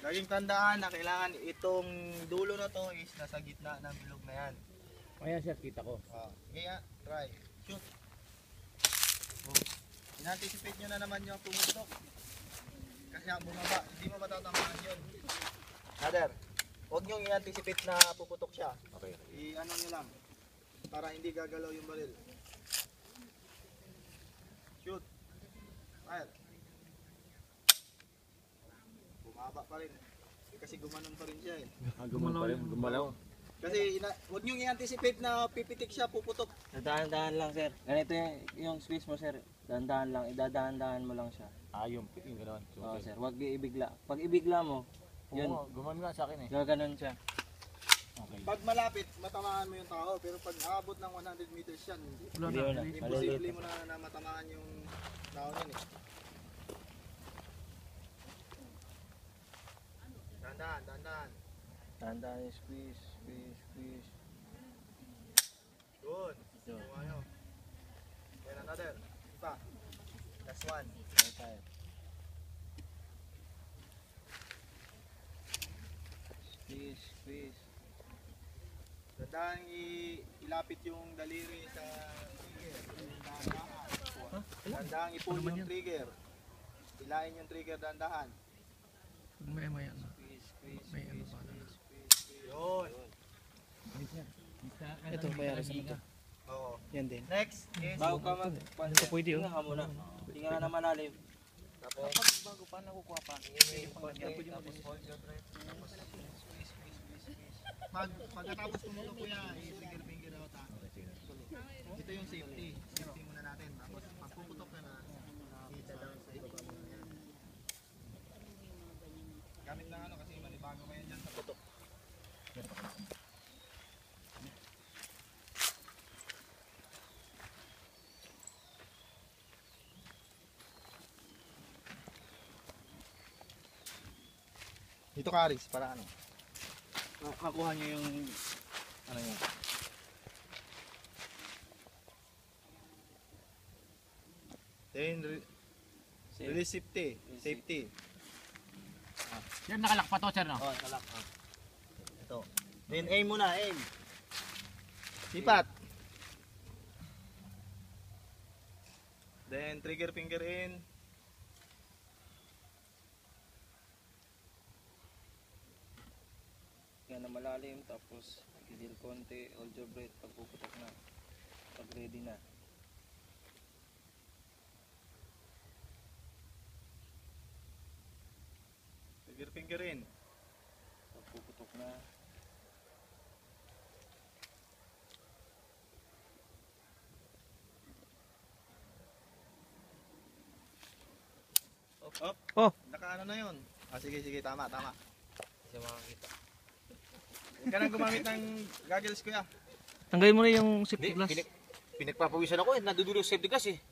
Laging tandaan na kailangan itong dulo na to is nasa gitna ng bilog na yan. Ayan sir, kita ko. Kaya, try. Shoot. In-anticipate nyo na naman yung pumutok. Kasi ang bumaba, hindi mo matatamaan yun. Brother, huwag nyo i-anticipate na puputok siya. Okay. I-ano nyo lang. Para hindi gagalaw yung baril. Shoot. Fire. Bumaba pa rin. Kasi gumanon pa rin siya eh. Gumanon pa rin, gumalaw. Kasi huwag nyo i-anticipate na pipitik siya, puputok. Dahan-dahan lang sir. Ganito yung space mo sir. Dahan-dahan lang. Idadahan-dahan mo lang siya. Yung gano'n. Oo sir. Huwag ibigla. Pag ibigla mo, yun. Gumanon nga sa akin eh. Gaganon siya. Okay. Pag malapit, matamaan mo yung tao. Pero pag aabot ng 100 meters yan, hindi. Hindi mo na. Imposible mo na matamaan yung tao yan eh. Dahan-dahan, dahan-dahan. Dahan-dahan yung squeeze. Good. Yun. Kuha nyo. Then another. Ipa. Last one. Okay tayo. Squeeze. Dahan ilapit yung daliri sa trigger. Dahan i-pull yung trigger. Hilain yung trigger dahan-dahan. Maya. Squeeze. Yun. Ito kaya sa ito. Oo. Yan din. Next is Bago ka Ito pwede oh. Tingnan ka muna. Tingnan ka na malalim. tapos Bago pa nakukuha pa. tapos hold your breath. Tapos squeeze. Pagkatapos tumulo kuya, i-trigger finger out ha. Ito yung safety. Safety muna natin. Tapos pag puputok ka na, i-down sa ibaba mo na yan. Gamit lang ano kasi manibago kayo dyan sa putok. Dito ka Aris, para ano? Makuha nyo yung ano yun. Then release safety. Sir, nakalak pa to sir no? Oh, salak. Ito. Then aim muna, aim. Sipat. Then trigger finger in. Yan na malalim. Tapos gigil konti. Hold your breath. Pag puputok na. Pag ready na. Trigger finger in. Pag puputok na. Up. Oh. Nakaano na yun. Sige, tama. Kasi makakita. Huwag ka nang gumamit ng goggles kuya. Tanggalin mo na yung safety glass. Pinagpapawisan ako eh, nadudulo sa safety glass eh.